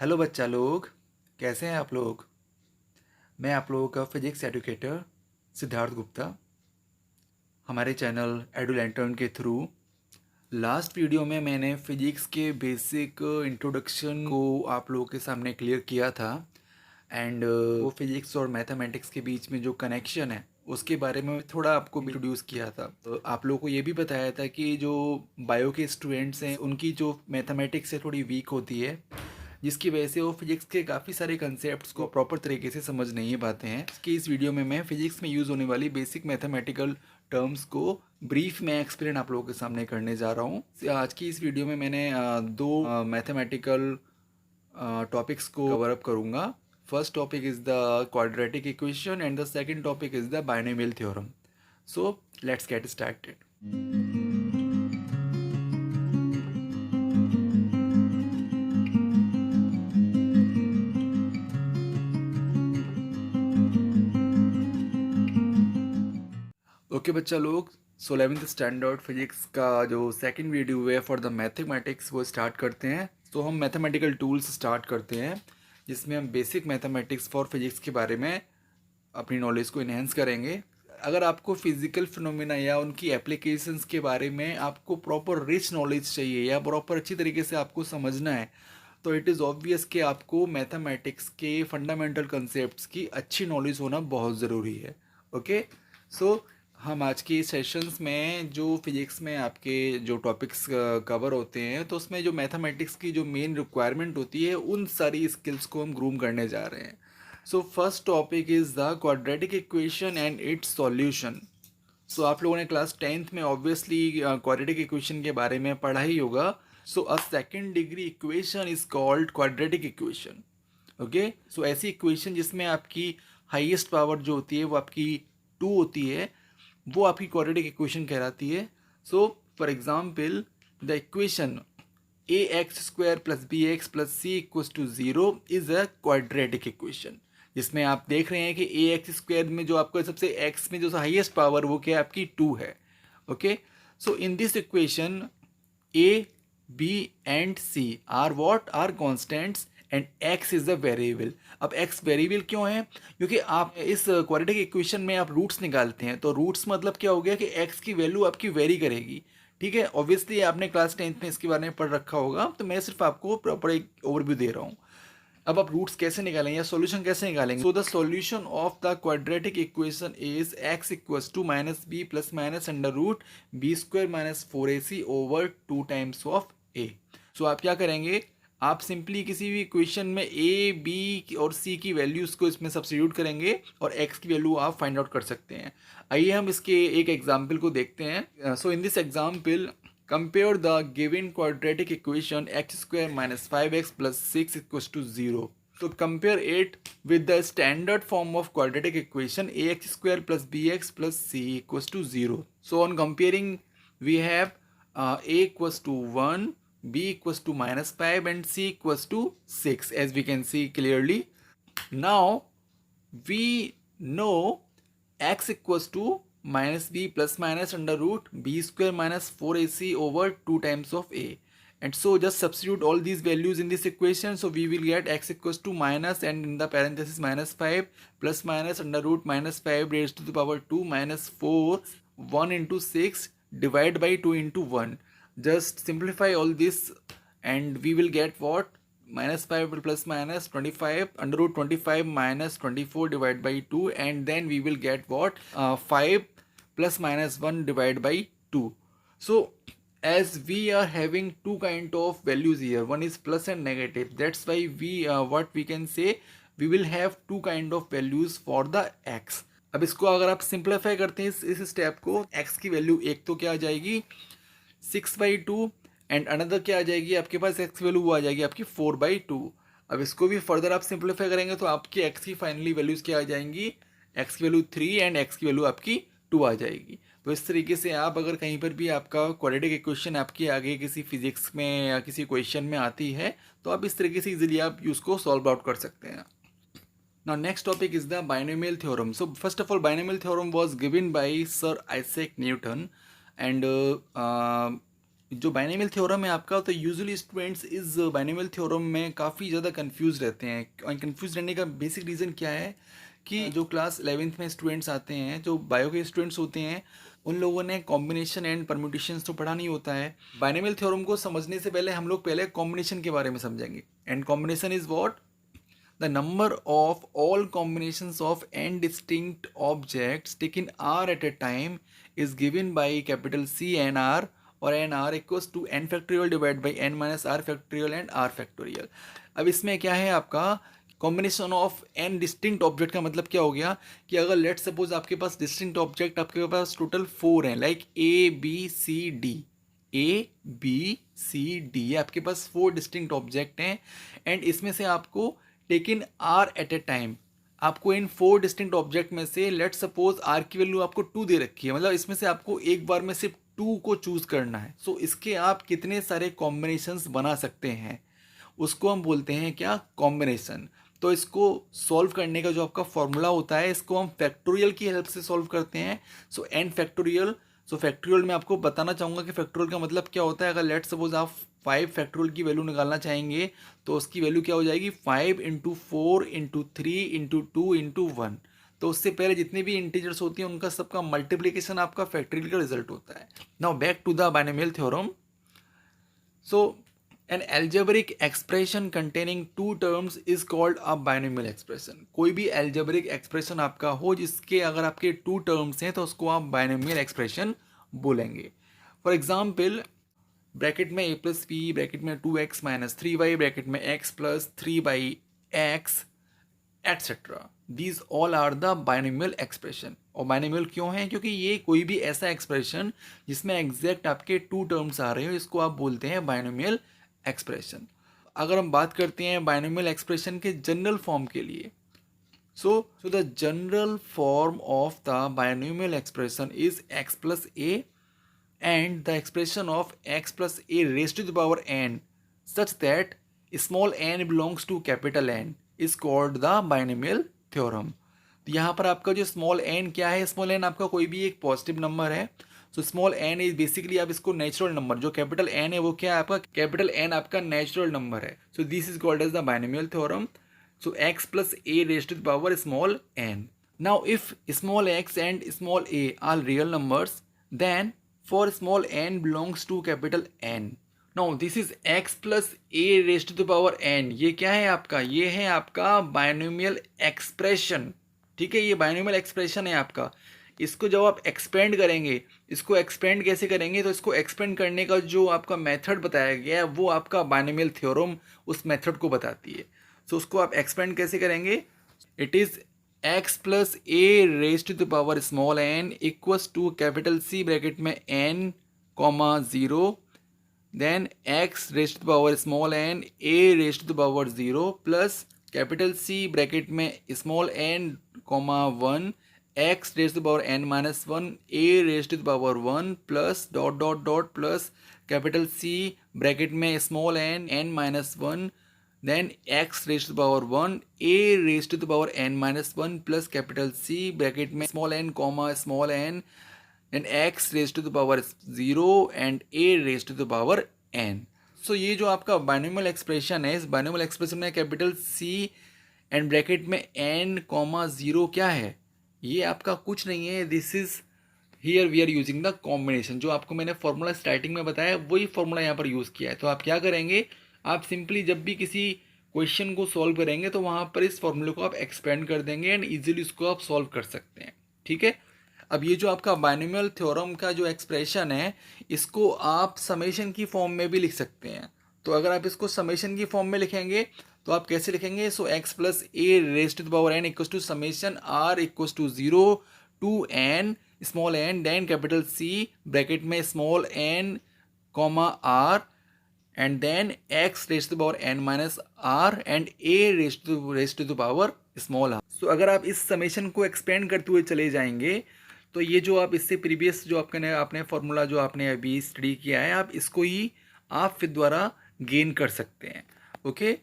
Hello बच्चा लोग, कैसे हैं आप लोग। मैं आप लोगों का फिजिक्स एजुकेटर सिद्धार्थ गुप्ता। हमारे चैनल एडुलेंटर्न के थ्रू लास्ट वीडियो में मैंने फिजिक्स के बेसिक इंट्रोडक्शन को आप लोगों के सामने क्लियर किया था एंड वो फिजिक्स और मैथमेटिक्स के बीच में जो कनेक्शन है उसके बारे में थोड़ा आपको इंट्रोड्यूस किया था। तो आप लोगों को ये भी बताया था कि जो बायो के स्टूडेंट्स हैं उनकी जो मैथमेटिक्स है थोड़ी वीक होती है, जिसकी वजह से वो फिजिक्स के काफ़ी सारे कंसेप्ट्स को प्रॉपर तरीके से समझ नहीं पाते हैं। कि इस वीडियो में मैं फिजिक्स में यूज़ होने वाली बेसिक मैथमेटिकल टर्म्स को ब्रीफ में एक्सप्लेन आप लोगों के सामने करने जा रहा हूँ। आज की इस वीडियो में मैंने दो मैथमेटिकल टॉपिक्स को कवर अप करूँगा। First topic is the quadratic equation and the second topic is the binomial theorem. So let's get started. Okay बच्चा लोग, सो 11th स्टैंडर्ड फिजिक्स का जो सेकंड वीडियो है फॉर द मैथमेटिक्स वो start करते हैं। तो हम मैथमेटिकल टूल्स स्टार्ट करते हैं जिसमें हम बेसिक मैथमेटिक्स फॉर फिजिक्स के बारे में अपनी नॉलेज को इन्हेंस करेंगे। अगर आपको फिजिकल फिनोमिना या उनकी एप्लीकेशंस के बारे में आपको प्रॉपर रिच नॉलेज चाहिए या प्रॉपर अच्छी तरीके से आपको समझना है तो इट इज़ ऑब्वियस कि आपको मैथमेटिक्स के फंडामेंटल कंसेप्ट्स की अच्छी नॉलेज होना बहुत ज़रूरी है। ओके, सो हम आज की सेशंस में जो फिजिक्स में आपके जो टॉपिक्स कवर होते हैं तो उसमें जो मैथमेटिक्स की जो मेन रिक्वायरमेंट होती है उन सारी स्किल्स को हम ग्रूम करने जा रहे हैं। So first topic is the quadratic equation and its solution. So आप लोगों ने क्लास 10th में ऑब्वियसली क्वाड्रेटिक इक्वेशन के बारे में पढ़ा ही होगा। So a second degree equation is called quadratic equation. Okay, so ऐसी इक्वेशन जिसमें आपकी हाईएस्ट पावर जो होती है वो आपकी 2 होती है, वो आपकी क्वाड्रेटिक इक्वेशन कहलाती है। So for example the equation A X square plus B X plus C equals to zero is a quadratic equation, जिसमें आप देख रहे हैं कि ए एक्स स्क्वायर में जो आपका सबसे एक्स में जो हाईएस्ट पावर वो क्या है आपकी 2 है। Okay, so in this equation A B and C are what are constants and X is the variable. अब एक्स वेरिएबल क्यों है? क्योंकि आप इस क्वाड्रेटिक इक्वेशन में आप रूट्स निकालते हैं तो रूट्स मतलब क्या हो गया कि एक्स की वैल्यू आपकी वेरी करेगी। ठीक है, ऑब्वियसली आपने क्लास 10th में इसके बारे में पढ़ रखा होगा, तो मैं सिर्फ आपको प्रॉपर एक ओवरव्यू दे रहा हूँ। अब आप रूट्स कैसे निकालेंगे या सॉल्यूशन कैसे निकालेंगे? So the solution of the quadratic equation is x equals to minus b plus minus under root b square minus 4ac over 2 times of a. So आप क्या करेंगे, आप सिंपली किसी भी इक्वेशन में ए बी और सी की वैल्यूज को इसमें सब्स्टिट्यूट करेंगे और एक्स की वैल्यू आप फाइंड आउट कर सकते हैं। आइए हम इसके एक एग्जाम्पल को देखते हैं। So in this example compare the given quadratic equation x square minus 5x plus 6 equals to 0. So compare it with the standard form of quadratic equation ax square plus bx plus c equals to 0. So on comparing we have a equals to 1, b equals to minus 5 and c equals to 6 as we can see clearly. Now we know x equals to minus b plus minus under root b square minus 4ac over 2 times of a, and so just substitute all these values in this equation. So we will get x equals to minus and in the parenthesis minus 5 plus minus under root minus 5 raised to the power 2 minus 4 1 into 6 divide by 2 into 1. Just simplify all this and we will get what? Minus 5 plus minus 25 under root 25 minus 24 divided by 2, and then we will get what? 5 plus minus 1 divided by 2. So as we are having two kind of values here, one is plus and negative, that's why we what we can say, we will have two kind of values for the x. अब इसको अगर आप simplify करते हैं इस step को, x की value एक तो क्या आ जाएगी 6/2 एंड अनदर क्या आ जाएगी आपके पास, x वैल्यू वो आ जाएगी आपकी 4/2। अब इसको भी फर्दर आप सिंप्लीफाई करेंगे तो आपकी x की फाइनली वैल्यूज क्या आ जाएंगी, x की वैल्यू 3 एंड x की वैल्यू आपकी 2 आ जाएगी। तो इस तरीके से आप अगर कहीं पर भी आपका क्वाड्रेटिक इक्वेशन आपकी आगे किसी फिजिक्स में या किसी क्वेश्चन में आती है तो आप इस तरीके से इजीली आप उसको सॉल्व आउट कर सकते हैं। Now next topic is the binomial theorem. So first of all, binomial theorem was given by Sir Isaac Newton, and जो बाइनोमियल थ्योरम है आपका, तो यूजुअली स्टूडेंट्स इस बाइनोमियल थ्योरम में काफ़ी ज़्यादा कंफ्यूज रहते हैं। और कंफ्यूज रहने का बेसिक रीज़न क्या है कि जो क्लास 11th में स्टूडेंट्स आते हैं, जो बायो के स्टूडेंट्स होते हैं, उन लोगों ने कॉम्बिनेशन एंड परम्यूटेशंस तो पढ़ा नहीं होता है। बाइनोमियल थ्योरम को समझने से पहले हम लोग पहले कॉम्बिनेशन के बारे में समझेंगे। And combination is what? The number of all combinations of n distinct objects taken r at a time is given by capital C n r, और n r equals to n factorial divided by n minus r factorial and r factorial। अब इसमें क्या है आपका combination of n distinct object का मतलब क्या हो गया कि अगर लेट सपोज आपके पास डिस्टिंक्ट ऑब्जेक्ट आपके पास टोटल 4 हैं, like A B C D, A B C D आपके पास 4 डिस्टिंक्ट ऑब्जेक्ट हैं, एंड इसमें से आपको taking R at a time, आपको इन 4 डिस्टिंक्ट ऑब्जेक्ट में से लेट सपोज आर की वैल्यू आपको 2 दे रखी है, मतलब इसमें से आपको एक बार में सिर्फ 2 को चूज करना है। सो इसके आप कितने सारे कॉम्बिनेशंस बना सकते हैं, उसको हम बोलते हैं क्या? कॉम्बिनेशन। तो इसको सॉल्व करने का जो आपका फॉर्मूला होता है, इसको हम फैक्टोरियल की हेल्प से सॉल्व करते हैं। सो एन फैक्टोरियल। सो फैक्टोरियल में आपको बताना चाहूँगा कि फैक्टोरियल का मतलब क्या होता है। अगर लेट सपोज आप 5 फैक्टोरियल की वैल्यू निकालना चाहेंगे तो उसकी वैल्यू क्या हो जाएगी? 5 इंटू 4 इंटू 3 इंटू 2 इंटू 1। तो उससे पहले जितने भी इंटीजर्स होती हैं उनका सबका मल्टीप्लिकेशन आपका फैक्टोरियल का रिजल्ट होता है। Now back to the binomial theorem. So an algebraic expression containing two terms is called a binomial expression। कोई भी algebraic expression आपका हो जिसके अगर आपके 2 terms हैं तो उसको आप binomial expression बोलेंगे। फॉर एग्जाम्पल ब्रैकेट में a प्लस बी, ब्रैकेट में 2x माइनस 3y, ब्रैकेट में x plus 3x etcetera, these all are the binomial expression. और बाइनोमियल क्यों है? क्योंकि ये कोई भी ऐसा एक्सप्रेशन जिसमें एग्जैक्ट आपके 2 टर्म्स आ रहे हो, इसको आप बोलते हैं बाइनोमियल एक्सप्रेशन। अगर हम बात करते हैं बाइनोमियल एक्सप्रेशन के जनरल फॉर्म के लिए, so the general form of the binomial expression is x plus A and the expression of x plus a raised to the power n such that small n belongs to capital N is called the binomial theorem। तो यहाँ पर आपका जो small n क्या है? Small n आपका कोई भी एक पॉजिटिव नंबर है। So small n is basically आप इसको नेचुरल नंबर, जो कैपिटल n है वो क्या है आपका? कैपिटल n आपका नेचुरल नंबर है। So this is called as the binomial theorem. So x plus a raised to the power small n। Now if small x and small a are real numbers, then for small n belongs to capital N। Now this is x plus a raised to the power n। ये क्या है आपका? ये है आपका binomial expression. ठीक है, ये बाइनोमियल एक्सप्रेशन है आपका। इसको जब आप एक्सपेंड करेंगे, इसको एक्सपेंड कैसे करेंगे? तो इसको एक्सपेंड करने का जो आपका मेथड बताया गया है वो आपका बाइनोमियल थ्योरम उस मेथड को बताती है। सो उसको आप एक्सपेंड कैसे करेंगे? It is x plus a raise to the power small n equals to capital C bracket में n comma 0, then x raise to the power small n a raise to the power 0 plus capital C bracket में small n comma 1 x raise to the power n minus 1 a raise to the power 1 plus dot dot dot plus capital C bracket में small n minus 1, then x raised to the power 1 a raised to the power n minus 1 plus capital C bracket में small n comma small n and x raised to the power 0 and a raised to the power n। So ये जो आपका binomial expression है, इस binomial expression में capital C and bracket में n comma 0 क्या है? ये आपका कुछ नहीं है, this is here we are using the combination. जो आपको मैंने फॉर्मूला स्टार्टिंग में बताया वही फॉर्मूला यहाँ पर यूज़ किया है। तो आप क्या करेंगे? आप सिंपली जब भी किसी क्वेश्चन को सॉल्व करेंगे तो वहाँ पर इस फॉर्मूले को आप एक्सपेंड कर देंगे एंड इजीली उसको आप सॉल्व कर सकते हैं। ठीक है, अब ये जो आपका बाइनोमियल थ्योरम का जो एक्सप्रेशन है, इसको आप समेशन की फॉर्म में भी लिख सकते हैं। तो अगर आप इसको समेशन की फॉर्म में लिखेंगे तो आप कैसे लिखेंगे? So x plus a raise to the power n equals to summation r equals to 0 to n small n then capital C bracket में small n comma r and then x raised to the power n minus r and a raised to the power small r। So अगर आप इस summation को expand करते हुए चले जाएंगे तो ये जो आप इससे प्रीवियस जो आपने फॉर्मूला जो आपने अभी स्टडी किया है, आप इसको ही आप फिर द्वारा गेन कर सकते हैं। Okay,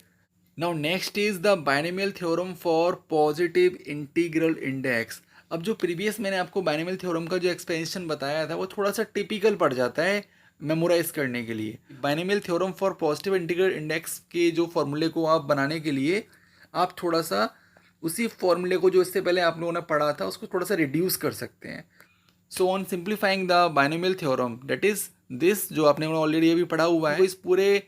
now next is the binomial theorem for positive integral index. अब जो प्रीवियस मैंने आपको बाइनोमियल थ्योरम का जो एक्सपेंशन बताया था वो थोड़ा सा टिपिकल पड़ जाता है मेमोराइज करने के लिए। Binomial theorem for positive integral index के जो फॉर्मूले को आप बनाने के लिए आप थोड़ा सा उसी फॉर्मूले को जो इससे पहले आप लोगों ने पढ़ा था उसको थोड़ा सा रिड्यूस कर सकते हैं। So on simplifying the binomial theorem, that is this, जो आपने ऑलरेडी अभी पढ़ा हुआ है, तो इस पूरे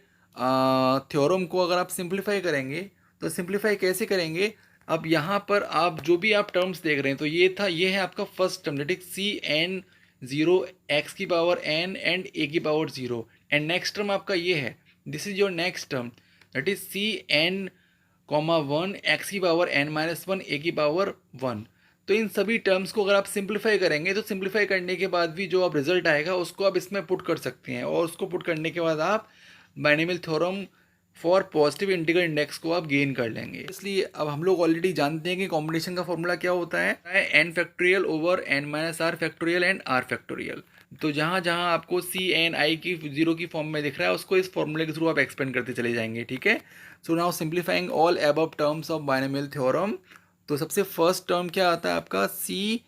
थ्योरम को अगर आप सिंप्लीफाई करेंगे तो सिंप्लीफाई कैसे करेंगे, अब यहाँ पर आप जो भी आप टर्म्स देख रहे हैं तो ये है आपका first term, that is C N zero X की पावर एन एंड ए की power zero, and next term आपका ये है, this is your next term, that is C N comma one X की power N minus one A की power one. तो इन सभी terms को अगर आप सिंप्लीफाई करेंगे तो सिंप्लीफाई करने के बाद भी जो आप रिजल्ट आएगा उसको आप इसमें पुट कर सकते हैं, और उसको पुट करने के बाद आप binomial theorem for positive integral index को आप गेन कर लेंगे। इसलिए अब हम लोग ऑलरेडी जानते हैं कि कॉम्बिनेशन का फॉर्मूला क्या होता है, N factorial over N minus R factorial and R factorial. तो जहाँ जहाँ आपको सी एन आई की जीरो की फॉर्म में दिख रहा है उसको इस फॉर्मूले के थ्रू आप एक्सपेंड करते चले जाएंगे, ठीक है। So now simplifying all above terms of binomial theorem, तो सबसे फर्स्ट टर्म क्या आता है आपका, सी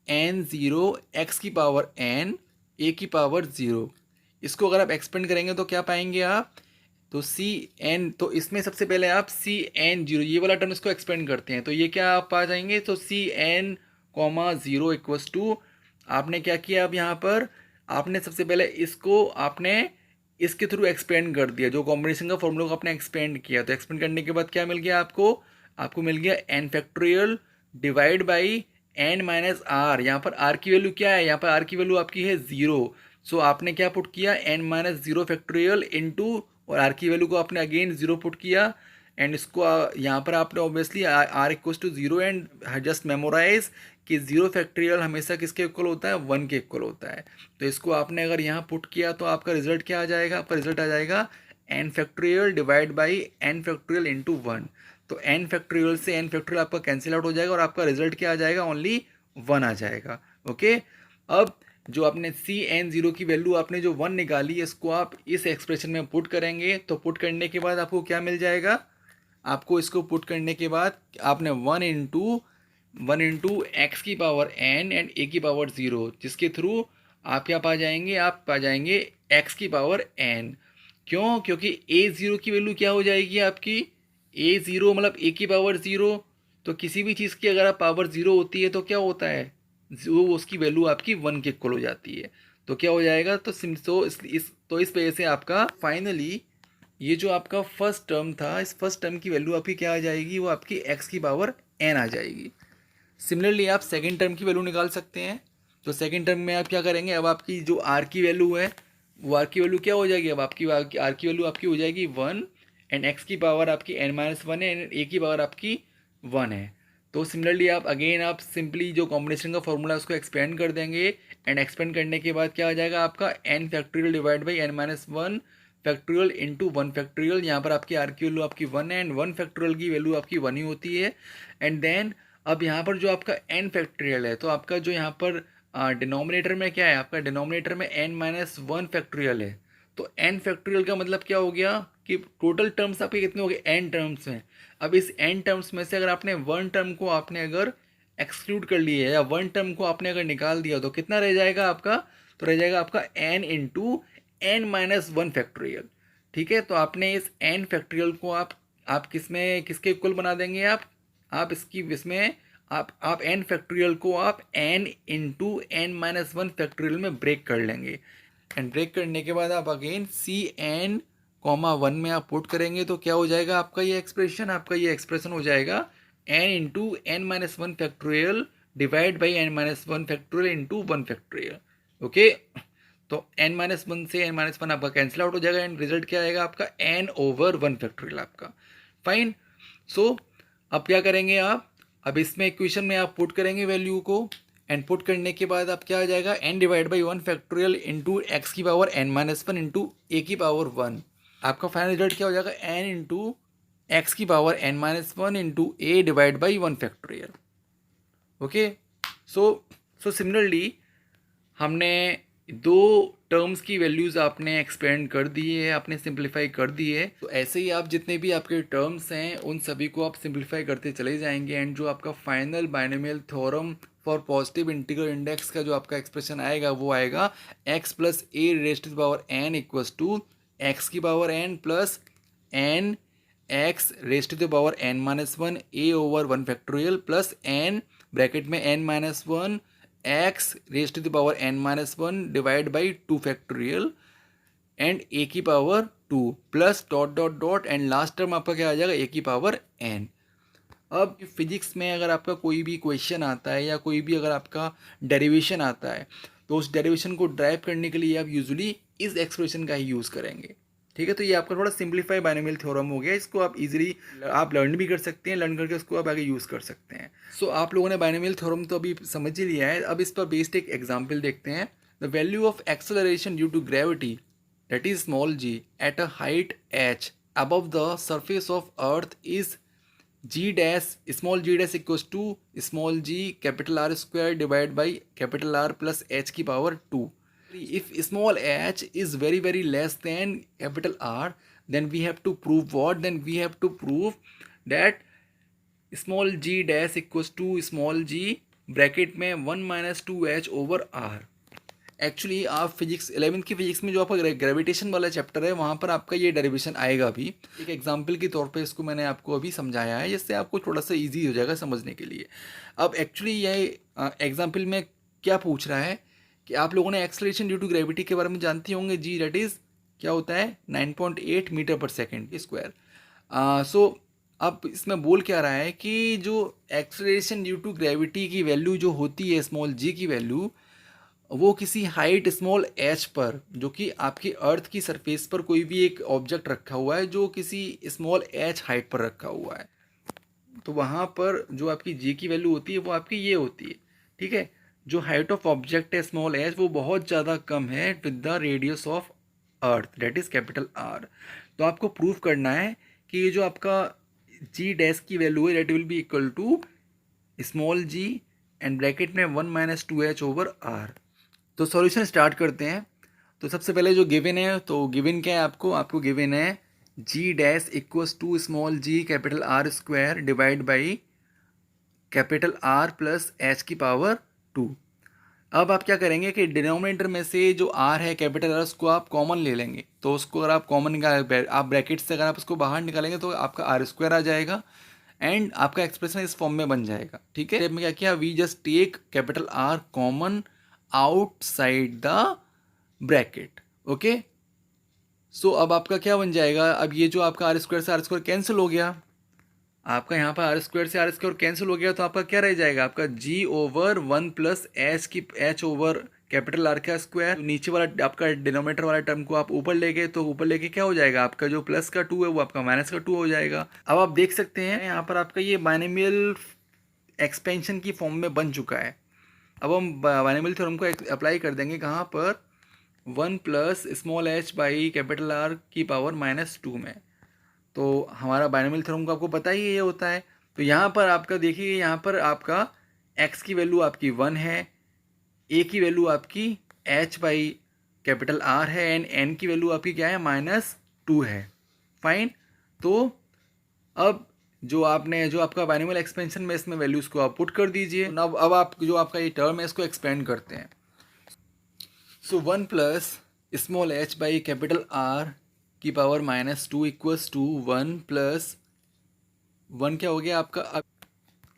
एन जीरो एक्स की पावर एन ए की पावर ज़ीरो। इसको अगर आप एक्सपेंड करेंगे तो क्या पाएंगे आप, तो सी एन, तो इसमें सबसे पहले आप सी एन जीरो ये वाला टर्म इसको एक्सपेंड करते हैं तो ये क्या आप पा जाएंगे, तो C N comma zero equals to, आपने क्या किया, अब यहाँ पर आपने सबसे पहले इसको आपने इसके थ्रू एक्सपेंड कर दिया, जो कॉम्बिनेशन का फॉर्मूला को आपने एक्सपेंड किया, तो एक्सपेंड करने के बाद क्या मिल गया आपको, आपको मिल गया N factorial divide by N minus R. यहाँ पर आर की वैल्यू क्या है, यहाँ पर आर की वैल्यू आपकी है ज़ीरो, सो आपने क्या पुट किया, N minus zero factorial into, और आर की वैल्यू को आपने अगेन ज़ीरो पुट किया, एंड इसको यहाँ पर आपने obviously R equal to zero, and just memorise कि ज़ीरो फैक्टोरियल हमेशा किसके इक्वल होता है, वन के इक्वल होता है। तो इसको आपने अगर यहाँ पुट किया तो आपका रिजल्ट क्या आ जाएगा, आपका रिजल्ट आ जाएगा N factorial divide by N factorial into one. तो एन फैक्टोरियल से एन फैक्टोरियल आपका कैंसिल आउट हो जाएगा और आपका रिजल्ट क्या आ जाएगा, ओनली वन आ जाएगा। ओके, अब जो आपने सी एन जीरो की वैल्यू आपने जो वन निकाली इसको आप इस एक्सप्रेशन में पुट करेंगे, तो पुट करने के बाद आपको क्या मिल जाएगा, आपको इसको पुट करने के बाद आपने वन इंटू एक्स की पावर एन एंड ए की पावर ज़ीरो, जिसके थ्रू आप क्या पा जाएंगे, आप पा जाएंगे एक्स की पावर एन। क्यों, क्योंकि ए ज़ीरो की वैल्यू क्या हो जाएगी आपकी, ए ज़ीरो मतलब ए की पावर ज़ीरो, तो किसी भी चीज़ की अगर आप पावर ज़ीरो होती है तो क्या होता है, वो उसकी वैल्यू आपकी वन के इक्वल हो जाती है, तो क्या हो जाएगा, तो इस वजह से आपका फाइनली ये जो आपका फर्स्ट टर्म था, इस फर्स्ट टर्म की वैल्यू आपकी क्या आ जाएगी, वो आपकी एक्स की पावर एन आ जाएगी। सिमिलरली आप सेकेंड टर्म की वैल्यू निकाल सकते हैं, तो सेकेंड टर्म में आप क्या करेंगे, अब आपकी जो आर की वैल्यू है वो आर की वैल्यू क्या हो जाएगी, अब आपकी आर की वैल्यू आपकी हो जाएगी वन, एंड एक्स की पावर आपकी एन माइनस वन है, एंड ए की पावर आपकी वन है। तो सिमिलरली आप अगेन आप सिंपली जो कॉम्बिनेशन का फॉर्मूला उसको एक्सपेंड कर देंगे, एंड एक्सपेंड करने के बाद क्या आ जाएगा आपका N factorial divide by N minus one factorial into one factorial. यहाँ पर आपकी आर की वैल्यू आपकी वन है, एंड वन फैक्टोरियल की वैल्यू आपकी वन ही होती है। एंड देन अब यहाँ पर जो आपका एन फैक्टोरियल है, तो आपका जो यहाँ पर डिनोमिनेटर में क्या है, आपका डिनोमिनेटर में एन माइनस वन फैक्टोरियल है, तो एन फैक्टोरियल का मतलब क्या हो गया कि टोटल टर्म्स आपके कितने हो गए, एन टर्म्स में। अब इस एन टर्म्स में से अगर आपने वन टर्म को आपने अगर एक्सक्लूड कर लिया या वन टर्म को आपने अगर निकाल दिया तो कितना रह जाएगा आपका, तो रह जाएगा आपका N into N minus one factorial. ठीक है, तो आपने इस एन फैक्टोरियल को आप किसमें किसके इक्वल बना देंगे, आप इसकी इसमें आप एन फैक्टोरियल को आप N into N minus one factorial में ब्रेक कर लेंगे, एंड ब्रेक करने के बाद आप again C N comma one में आप पुट करेंगे तो क्या हो जाएगा आपका ये एक्सप्रेशन, आपका ये एक्सप्रेशन हो जाएगा N into N minus one factorial divide by N minus one factorial into one factorial. Okay, तो एन माइनस वन से एन माइनस वन आपका कैंसिल आउट हो जाएगा, एंड रिजल्ट क्या आएगा आपका एन ओवर वन फैक्टोरियल आपका। फाइन, सो अब क्या करेंगे आप, अब इसमें इक्वेशन में आप पुट करेंगे वैल्यू को, एंड पुट करने के बाद आप क्या आ जाएगा n divide by one factorial into x की power N minus one into a की पावर वन। आपका फाइनल रिजल्ट क्या हो जाएगा, एन इंटू एक्स की power N minus one into a divide by one factorial. Okay, so similarly हमने दो terms की वैल्यूज़ आपने एक्सपेंड कर दी है, आपने सिंप्लीफाई कर दी है, तो ऐसे ही आप जितने भी आपके टर्म्स हैं उन सभी को आप सिंप्लीफाई करते चले जाएंगे, एंड जो आपका final binomial theorem for positive integral index का जो आपका एक्सप्रेशन आएगा वो आएगा x plus a raise to the power n equals to x की power n plus n x raise to the power n minus one a over one factorial plus n bracket में n minus one x raise to the power n minus one divide by two factorial and a की power 2 plus dot dot dot and last term आपका क्या आ जाएगा a की power n। अब physics में अगर आपका कोई भी क्वेश्चन आता है या कोई भी अगर आपका डेरिवेशन आता है तो उस डेरिवेशन को ड्राइव करने के लिए आप यूजुअली इस एक्सप्रेशन का ही यूज़ करेंगे। ठीक है, तो ये आपका थोड़ा सिंप्लीफाई बाइनोमियल थ्योरम हो गया। इसको आप इजीली आप लर्न भी कर सकते हैं, लर्न करके उसको आप आगे यूज़ कर सकते हैं। सो आप लोगों ने बाइनोमियल थ्योरम तो अभी समझ ही लिया है। अब इस पर बेस्ड एक एग्जाम्पल देखते हैं। The value of acceleration due to gravity that is small g at a height h above the surface of earth is g dash small g dash equals to small g capital R square divided by capital R plus h की power 2. If small h is very very less than capital R, then we have to prove what? Then we have to prove that small g dash equals to small g bracket में 1 minus 2h over r। Actually आप physics 11th की physics में जो आपका gravitation वाला chapter है वहाँ पर आपका ये डेरिवेशन आएगा। अभी एक एग्जांपल के तौर पे इसको मैंने आपको अभी समझाया है, जिससे आपको थोड़ा सा इजी हो जाएगा समझने के लिए। अब एक्चुअली ये एग्जांपल में क्या पूछ रहा है कि आप लोगों ने एक्सेलरेशन ड्यू टू ग्रेविटी के बारे में जानते होंगे। जी दैट इज़ क्या होता है 9.8 मीटर पर सेकेंड स्क्वायर। सो अब इसमें बोल क्या रहा है कि जो एक्सेलरेशन ड्यू टू ग्रेविटी की वैल्यू जो होती है स्मॉल जी की वैल्यू, वो किसी हाइट स्मॉल एच पर, जो कि आपकी अर्थ की सरफेस पर कोई भी एक ऑब्जेक्ट रखा हुआ है जो किसी स्मॉल एच हाइट पर रखा हुआ है, तो वहाँ पर जो आपकी जी की वैल्यू होती है वो आपकी ये होती है। ठीक है, जो हाइट ऑफ ऑब्जेक्ट है स्मॉल एच वो बहुत ज़्यादा कम है with the radius of earth that is capital R. तो आपको प्रूफ करना है कि ये जो आपका जी डैश की वैल्यू है that will be equal to small G and bracket में 1 माइनस 2h ओवर आर। तो सॉल्यूशन स्टार्ट करते हैं। तो सबसे पहले जो गिवन है, तो गिवन क्या है आपको गिवन है g dash equals to small g capital R square divide by capital R plus h की पावर 2। अब आप क्या करेंगे कि डिनोमिनेटर में से जो आर है कैपिटल आर उसको आप कॉमन ले लेंगे। तो उसको अगर आप कॉमन निकाल, आप ब्रैकेट से अगर आप उसको बाहर निकालेंगे तो आपका आर स्क्वायर आ जाएगा एंड आपका एक्सप्रेशन इस फॉर्म में बन जाएगा। ठीक है, में क्या किया, we just take capital R common outside the bracket. Okay, so अब आपका क्या बन जाएगा, अब ये जो आपका आर स्क्वायर कैंसिल हो गया, आपका यहाँ पर आर स्क्वायर कैंसिल हो गया, तो आपका क्या रह जाएगा, आपका g over 1 plus h over capital R का स्क्वायर। तो नीचे वाला आपका डिनोमिनेटर वाला टर्म को आप ऊपर ले गए, तो ऊपर लेके क्या हो जाएगा, आपका जो प्लस का 2 है वो आपका माइनस का 2 हो जाएगा। अब आप देख सकते हैं यहाँ पर आपका ये बाइनोमियल एक्सपेंशन की फॉर्म में बन चुका है। अब हम बाइनोमियल थ्योरम को अप्लाई कर देंगे कहाँ पर, 1 plus small H by capital are की पावर -2 में। तो हमारा बाइनोमियल थ्योरम को आपको पता ही ये होता है। तो यहाँ पर आपका देखिए, यहाँ पर आपका x की वैल्यू आपकी 1 है, a की वैल्यू आपकी h बाई कैपिटल r है एंड n की वैल्यू आपकी क्या है -2 है। फाइन, तो अब जो आपका बाइनोमियल एक्सपेंशन में इसमें वैल्यूज को आप पुट कर दीजिए। अब आप जो आपका ये टर्म है इसको एक्सपेंड करते हैं। सो 1 plus small H by capital are की पावर -2 इक्वल्स टू 1 प्लस 1 क्या हो गया आपका,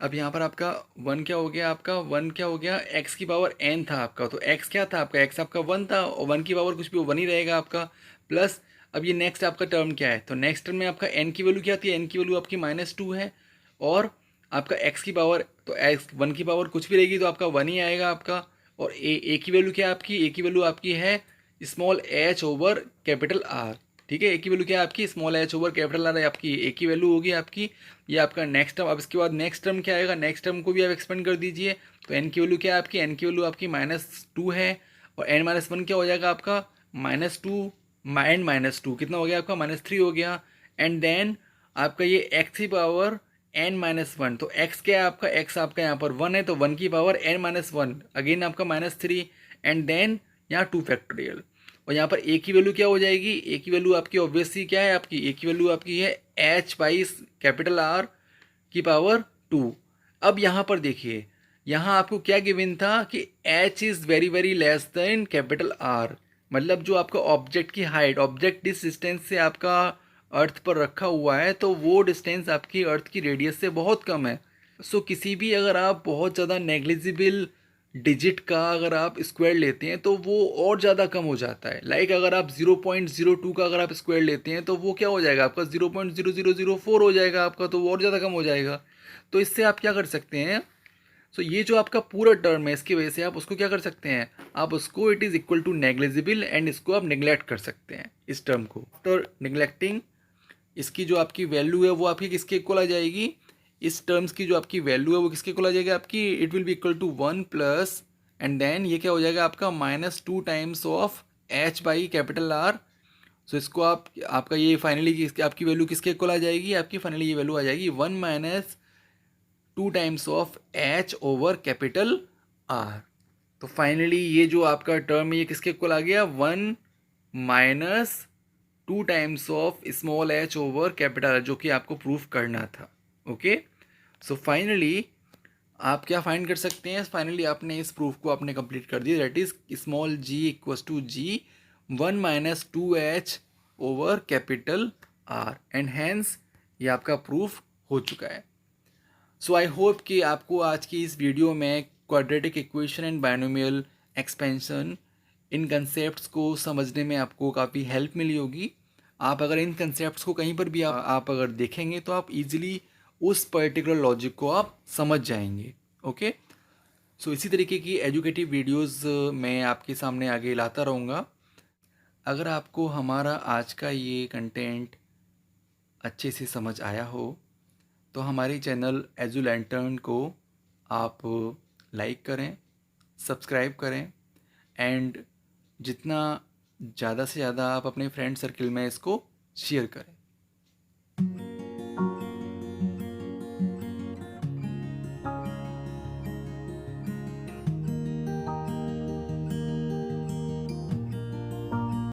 अब यहाँ पर आपका 1 क्या हो गया, आपका 1 क्या हो गया, x की पावर n था आपका, तो x क्या था आपका, x आपका 1 था और 1 की पावर कुछ भी 1 ही रहेगा आपका, प्लस अब ये नेक्स्ट आपका टर्म क्या है, तो नेक्स्ट टर्म में आपका n की वैल्यू क्या आती है, n की वैल्यू आपकी -2 है और आपका x की पावर, तो x 1 की पावर कुछ भी रहेगी तो आपका 1 ही आएगा आपका, और a की वैल्यू क्या है आपकी, a की वैल्यू आपकी है small h over capital R। ठीक है, ए की वैल्यू क्या है आपकी, small H over capital are आपकी ए की वैल्यू होगी आपकी, ये आपका नेक्स्ट टर्म। अब इसके बाद नेक्स्ट टर्म क्या आएगा, नेक्स्ट टर्म को भी आप एक्सपेंड कर दीजिए। तो एन की वैल्यू क्या है आपकी, एन की वैल्यू आपकी -2 है और एन -1 क्या हो जाएगा आपका -2 एंड -2 कितना हो गया आपका -3 हो गया। एंड देन आपका ये एक्स की पावर n-1, तो x क्या है आपका, x आपका यहाँ पर 1 है तो 1 की पावर n-1 अगेन आपका -3 एंड देन यहाँ 2 फैक्टोरियल। और यहाँ पर a की वैल्यू क्या हो जाएगी, a की वैल्यू आपकी ऑब्वियसली क्या है आपकी, a की वैल्यू आपकी है h बाई कैपिटल R की पावर 2। अब यहाँ पर देखिए यहाँ आपको क्या गिवन था कि h is very very less than capital R, मतलब जो आपका ऑब्जेक्ट की हाइट, ऑब्जेक्ट जिस डिस्टेंस से आपका अर्थ पर रखा हुआ है तो वो डिस्टेंस आपकी अर्थ की रेडियस से बहुत कम है। सो किसी भी अगर आप बहुत ज़्यादा नेग्लिजिबल डिजिट का अगर आप स्क्वायर लेते हैं तो वो और ज़्यादा कम हो जाता है। लाइक अगर आप 0.02 का अगर आप स्क्वायर लेते हैं तो वो क्या हो जाएगा आपका 0.0004 हो जाएगा आपका, तो वो और ज़्यादा कम हो जाएगा। तो इससे आप क्या कर सकते हैं, सो ये जो आपका पूरा टर्म है इसकी वजह से आप उसको क्या कर सकते हैं, आप उसको it is equal to negligible and इसको आप निगलेक्ट कर सकते हैं इस टर्म को। तो निगलेक्टिंग इसकी जो आपकी वैल्यू है वो आपकी किसके इक्वल आ जाएगी, इस टर्म्स की जो आपकी वैल्यू है वो किसके इक्वल आ जाएगी आपकी, it will be equal to 1 plus and then ये क्या हो जाएगा आपका -2 times of h by capital R। So इसको आप आपका ये फाइनली आपकी वैल्यू किसके इक्वल आ जाएगी, आपकी फाइनली ये वैल्यू आ जाएगी 1 minus 2 times of h over capital R। तो फाइनली ये जो आपका टर्म है ये किसके इक्वल आ गया, 1 minus 2 times of small h over capital, जो कि आपको प्रूफ करना था। ओके, सो फाइनली आप क्या फाइंड कर सकते हैं, फाइनली आपने इस प्रूफ को आपने कंप्लीट कर दिया, that is small g equals to g 1 minus 2h over capital R and hence ये आपका प्रूफ हो चुका है। सो आई होप कि आपको आज की इस वीडियो में quadratic equation and binomial expansion in concepts को समझने में आपको काफ़ी हेल्प मिली होगी। आप अगर इन कंसेप्ट्स को कहीं पर भी आप अगर देखेंगे तो आप इजीली उस पर्टिकुलर लॉजिक को आप समझ जाएंगे। ओके, सो इसी तरीके की एजुकेटिव वीडियोस मैं आपके सामने आगे लाता रहूँगा। अगर आपको हमारा आज का ये कंटेंट अच्छे से समझ आया हो तो हमारे चैनल एजू लैंटर्न को आप लाइक करें, सब्सक्राइब करें एंड जितना ज़्यादा से ज़्यादा आप अपने फ्रेंड सर्किल में इसको शेयर करें।